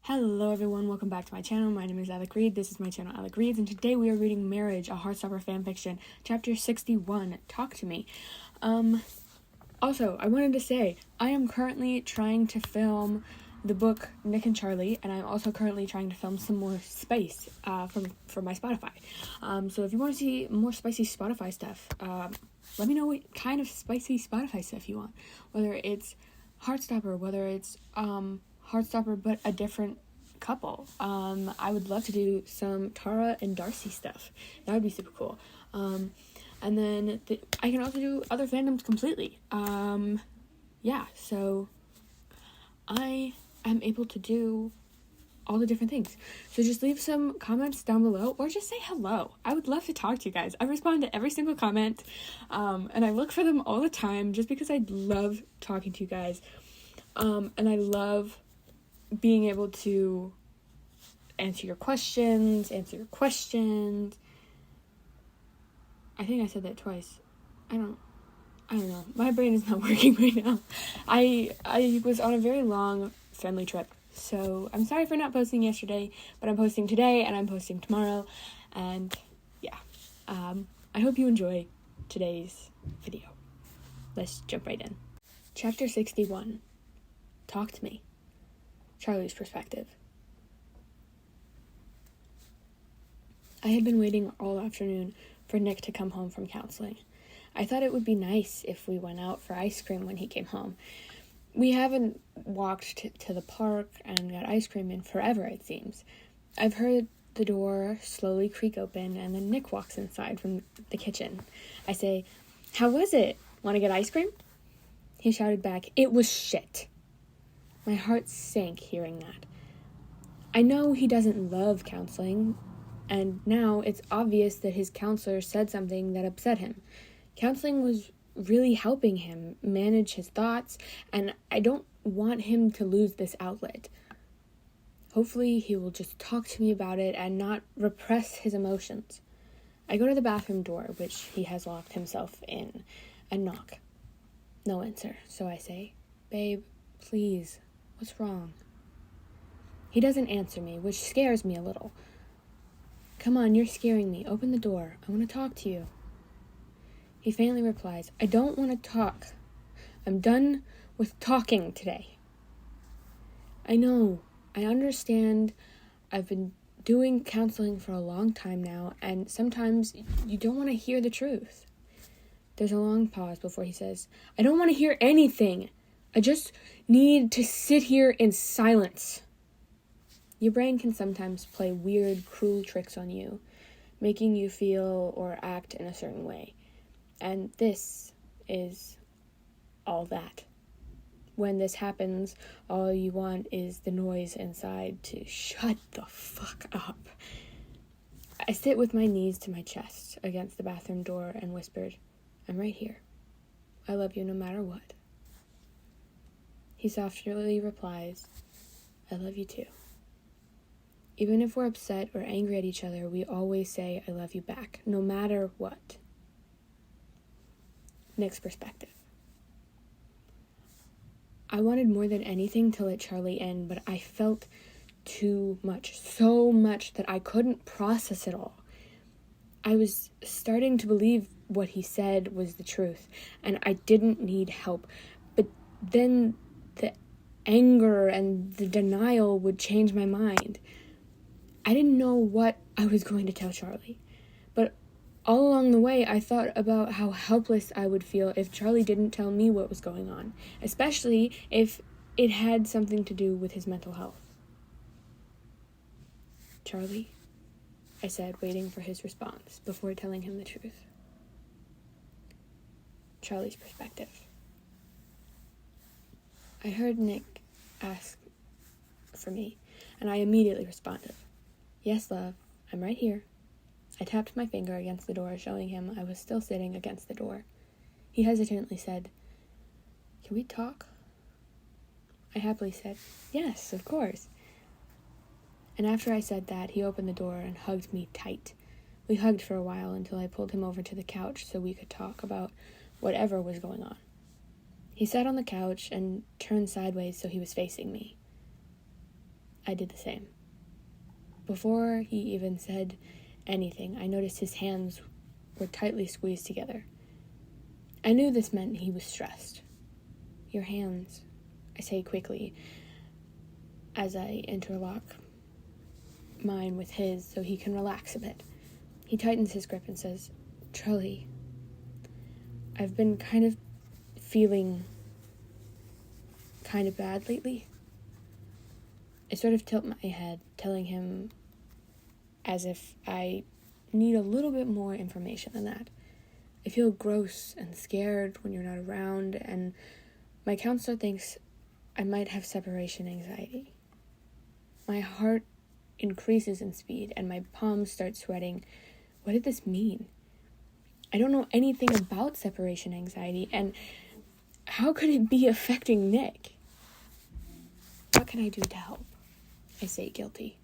Hello everyone, welcome back to my channel. My name is Alec Reed. This is my channel, Alec Reads, and today we are reading Marriage, a Heartstopper fanfiction, chapter 61, Talk to Me. Also, I wanted to say, I am currently trying to film the book Nick and Charlie, and I'm also currently trying to film some more spice for my Spotify. So if you want to see more spicy Spotify stuff, let me know what kind of spicy Spotify stuff you want. Whether it's Heartstopper, whether it's Heartstopper but a different couple. I would love to do some Tara and Darcy stuff. That would be super cool. And then I can also do other fandoms completely. Yeah, so I am able to do all the different things. So just leave some comments down below or just say hello. I would love to talk to you guys. I respond to every single comment, and I look for them all the time just because I love talking to you guys. And I love being able to answer your questions. I think I said that twice. I don't know. My brain is not working right now. I was on a very long family trip, so I'm sorry for not posting yesterday, but I'm posting today and I'm posting tomorrow, and yeah. I hope you enjoy today's video. Let's jump right in. Chapter 61. Talk to me. Charlie's perspective. I had been waiting all afternoon for Nick to come home from counseling. I thought it would be nice if we went out for ice cream when he came home. We haven't walked to the park and got ice cream in forever, it seems. I've heard the door slowly creak open, and then Nick walks inside from the kitchen. I say, "How was it? Want to get ice cream?" He shouted back, "It was shit." My heart sank hearing that. I know he doesn't love counseling, and now it's obvious that his counselor said something that upset him. Counseling was really helping him manage his thoughts, and I don't want him to lose this outlet. Hopefully he will just talk to me about it and not repress his emotions. I go to the bathroom door, which he has locked himself in, and knock. No answer, so I say, "Babe, please. What's wrong?" He doesn't answer me, which scares me a little. "Come on, you're scaring me. Open the door. I want to talk to you." He faintly replies, "I don't want to talk. I'm done with talking today." I know. I understand. I've been doing counseling for a long time now, and sometimes you don't want to hear the truth. There's a long pause before he says, "I don't want to hear anything. I just need to sit here in silence." Your brain can sometimes play weird, cruel tricks on you, making you feel or act in a certain way. And this is all that. When this happens, all you want is the noise inside to shut the fuck up. I sit with my knees to my chest against the bathroom door and whispered, "I'm right here. I love you no matter what." He softly replies, "I love you too." Even if we're upset or angry at each other, we always say, "I love you back," no matter what. Nick's perspective. I wanted more than anything to let Charlie in, but I felt too much, so much that I couldn't process it all. I was starting to believe what he said was the truth, and I didn't need help. But then the anger and the denial would change my mind. I didn't know what I was going to tell Charlie, but all along the way I thought about how helpless I would feel if Charlie didn't tell me what was going on, especially if it had something to do with his mental health. "Charlie," I said, waiting for his response before telling him the truth. Charlie's perspective. I heard Nick ask for me, and I immediately responded, "Yes, love, I'm right here." I tapped my finger against the door, showing him I was still sitting against the door. He hesitantly said, "Can we talk?" I happily said, "Yes, of course." And after I said that, he opened the door and hugged me tight. We hugged for a while until I pulled him over to the couch so we could talk about whatever was going on. He sat on the couch and turned sideways so he was facing me. I did the same. Before he even said anything, I noticed his hands were tightly squeezed together. I knew this meant he was stressed. Your hands, I say quickly, as I interlock mine with his so he can relax a bit. He tightens his grip and says, Charlie, I've been kind of feeling kind of bad lately. I sort of tilt my head, telling him as if I need a little bit more information than that. I feel gross and scared when you're not around, and my counselor thinks I might have separation anxiety. My heart increases in speed, and my palms start sweating. What did this mean? I don't know anything about separation anxiety, and how could it be affecting Nick? What can I do to help? I say guilty.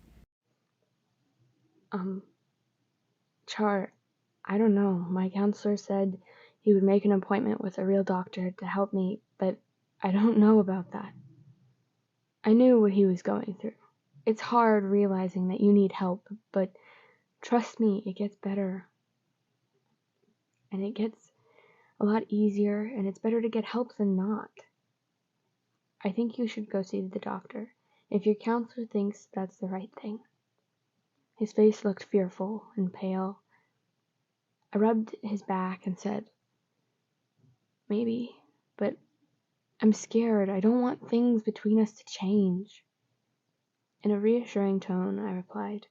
Char, I don't know. My counselor said he would make an appointment with a real doctor to help me, but I don't know about that. I knew what he was going through. It's hard realizing that you need help, but trust me, it gets better. And it gets a lot easier, and it's better to get help than not. I think you should go see the doctor, if your counselor thinks that's the right thing. His face looked fearful and pale. I rubbed his back and said, maybe, but I'm scared. I don't want things between us to change. In a reassuring tone, I replied,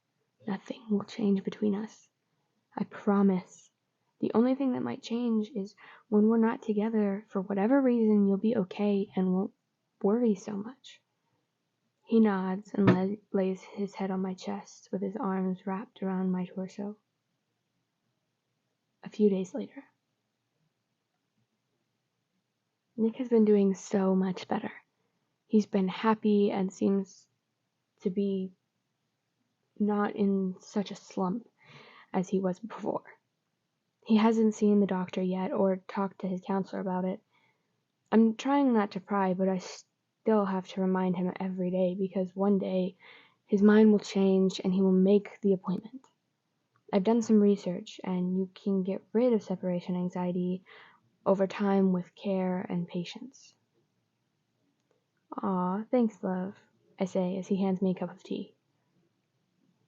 nothing will change between us. I promise. The only thing that might change is when we're not together, for whatever reason, you'll be okay and won't worry so much. He nods and lays his head on my chest with his arms wrapped around my torso. A few days later. Nick has been doing so much better. He's been happy and seems to be not in such a slump as he was before. He hasn't seen the doctor yet or talked to his counselor about it. I'm trying not to pry, but I still have to remind him every day because one day his mind will change and he will make the appointment. I've done some research, and you can get rid of separation anxiety over time with care and patience. Aw, thanks, love, I say as he hands me a cup of tea.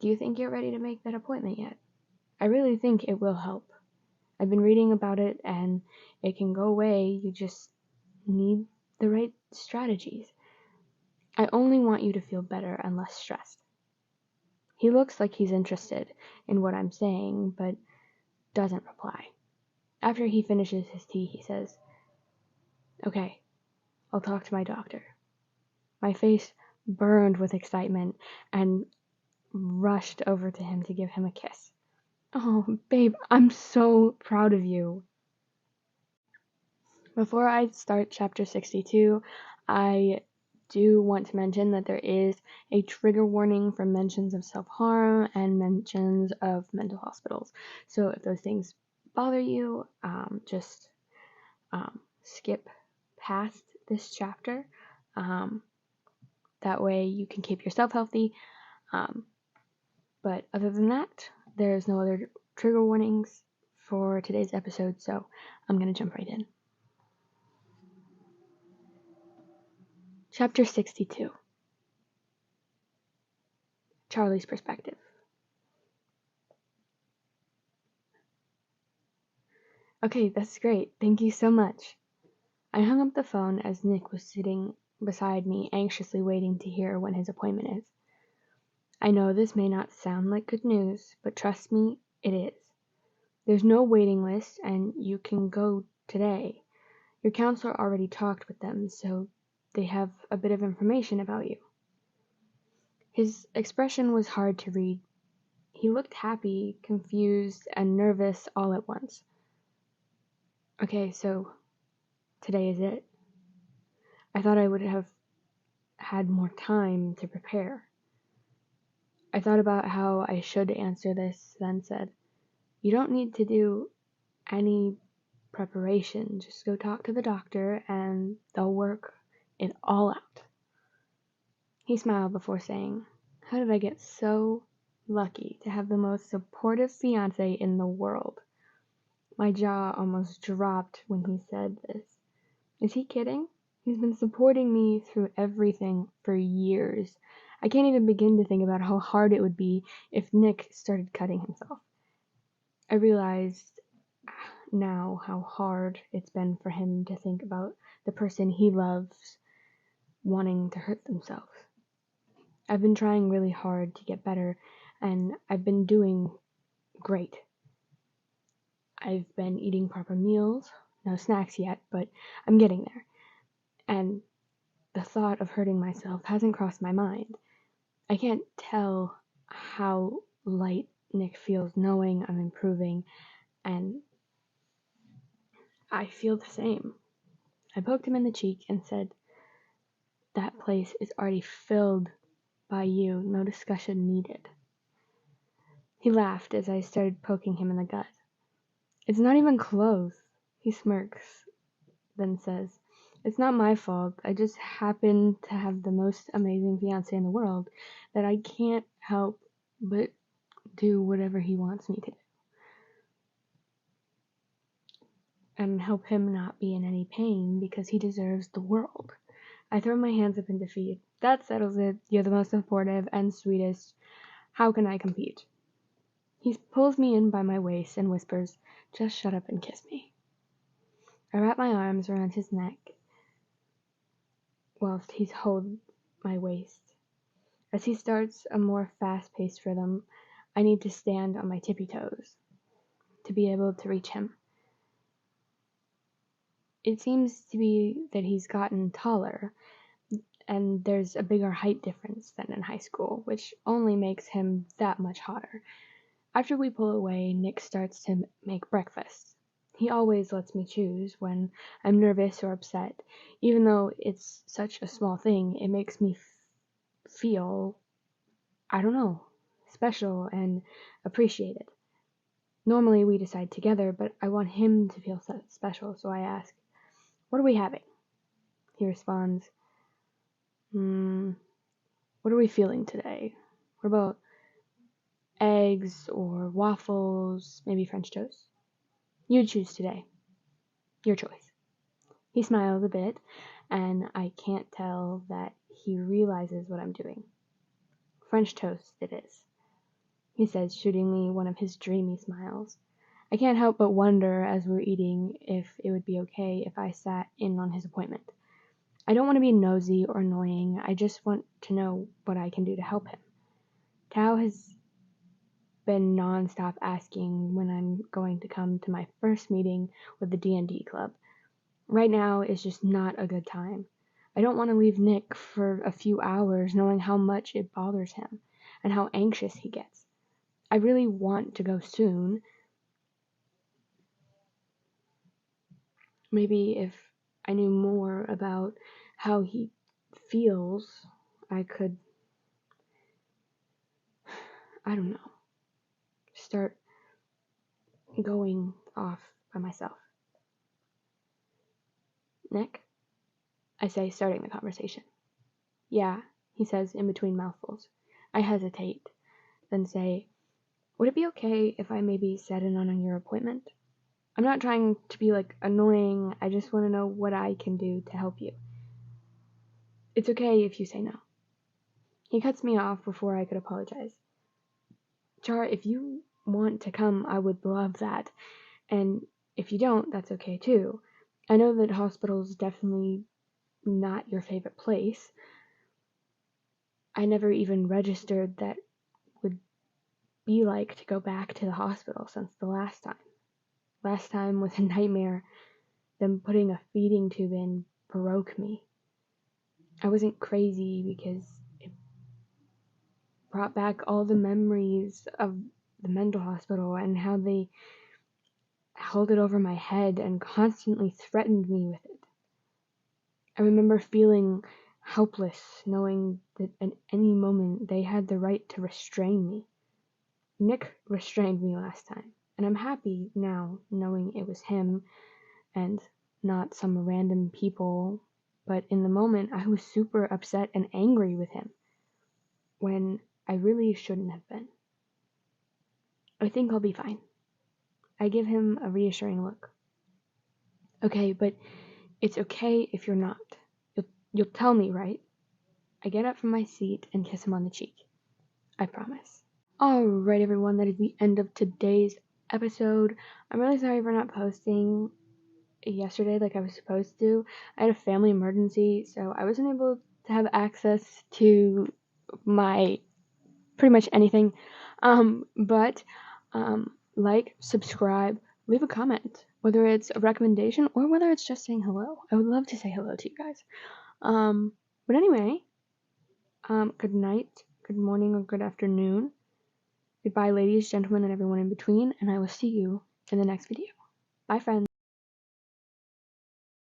Do you think you're ready to make that appointment yet? I really think it will help. I've been reading about it, and it can go away. You just need the right strategies. I only want you to feel better and less stressed. He looks like he's interested in what I'm saying, but doesn't reply. After he finishes his tea, he says, okay, I'll talk to my doctor. My face burned with excitement and rushed over to him to give him a kiss. Oh, babe, I'm so proud of you. Before I start chapter 62, I do want to mention that there is a trigger warning for mentions of self-harm and mentions of mental hospitals. So if those things bother you, just skip past this chapter. That way you can keep yourself healthy. But other than that, there's no other trigger warnings for today's episode, so I'm going to jump right in. Chapter 62. Charlie's perspective. Okay, that's great. Thank you so much. I hung up the phone as Nick was sitting beside me, anxiously waiting to hear when his appointment is. I know this may not sound like good news, but trust me, it is. There's no waiting list, and you can go today. Your counselor already talked with them, so they have a bit of information about you. His expression was hard to read. He looked happy, confused, and nervous all at once. Okay, so today is it. I thought I would have had more time to prepare. I thought about how I should answer this, then said, you don't need to do any preparation. Just go talk to the doctor and they'll work it all out. He smiled before saying, How did I get so lucky to have the most supportive fiance in the world? My jaw almost dropped when he said this. Is he kidding? He's been supporting me through everything for years. I can't even begin to think about how hard it would be if Nick started cutting himself. I realized now how hard it's been for him to think about the person he loves wanting to hurt themselves. I've been trying really hard to get better, and I've been doing great. I've been eating proper meals, no snacks yet, but I'm getting there. And the thought of hurting myself hasn't crossed my mind. I can't tell how light Nick feels knowing I'm improving, and I feel the same. I poked him in the cheek and said, "That place is already filled by you, no discussion needed." He laughed as I started poking him in the gut. "It's not even close." He smirks, then says, "It's not my fault. I just happen to have the most amazing fiancé in the world that I can't help but do whatever he wants me to do. And help him not be in any pain because he deserves the world." I throw my hands up in defeat. "That settles it. You're the most supportive and sweetest. How can I compete?" He pulls me in by my waist and whispers, "Just shut up and kiss me." I wrap my arms around his neck whilst he holds my waist. As he starts a more fast-paced rhythm, I need to stand on my tippy toes to be able to reach him. It seems to be that he's gotten taller, and there's a bigger height difference than in high school, which only makes him that much hotter. After we pull away, Nick starts to make breakfast. He always lets me choose when I'm nervous or upset. Even though it's such a small thing, it makes me feel, I don't know, special and appreciated. Normally we decide together, but I want him to feel special, so I ask, "What are we having?" He responds, "What are we feeling today? What about eggs or waffles, maybe French toast? You choose today. Your choice." He smiles a bit, and I can't tell that he realizes what I'm doing. "French toast it is," he says, shooting me one of his dreamy smiles. I can't help but wonder as we're eating if it would be okay if I sat in on his appointment. I don't want to be nosy or annoying. I just want to know what I can do to help him. Tao has been non-stop asking when I'm going to come to my first meeting with the D&D club. Right now is just not a good time. I don't want to leave Nick for a few hours knowing how much it bothers him and how anxious he gets. I really want to go soon. Maybe if I knew more about how he feels, I could, I don't know, start going off by myself. "Nick?" I say, starting the conversation. "Yeah," he says in between mouthfuls. I hesitate, then say, "Would it be okay if I maybe sat in on your appointment? I'm not trying to be annoying, I just want to know what I can do to help you. It's okay if you say no." He cuts me off before I could apologize. "Char, if you want to come, I would love that. And if you don't, that's okay too. I know that hospital's definitely not your favorite place. I never even registered that would be like to go back to the hospital since the last time. Last time was a nightmare. Them putting a feeding tube in broke me. I wasn't crazy because it brought back all the memories of the mental hospital and how they held it over my head and constantly threatened me with it. I remember feeling helpless, knowing that at any moment they had the right to restrain me. Nick restrained me last time, and I'm happy now knowing it was him and not some random people, but in the moment I was super upset and angry with him. When I really shouldn't have been. I think I'll be fine. I give him a reassuring look. Okay, but it's okay if you're not. You'll tell me, right? I get up from my seat and kiss him on the cheek. I promise. Alright, everyone, that is the end of today's episode. I'm really sorry for not posting yesterday like I was supposed to. I had a family emergency, so I wasn't able to have access to my pretty much anything. But like, subscribe, leave a comment, whether it's a recommendation or whether it's just saying hello. I would love to say hello to you guys. But anyway, good night, good morning, or good afternoon. Goodbye, ladies, gentlemen, and everyone in between, and I will see you in the next video. Bye, friends.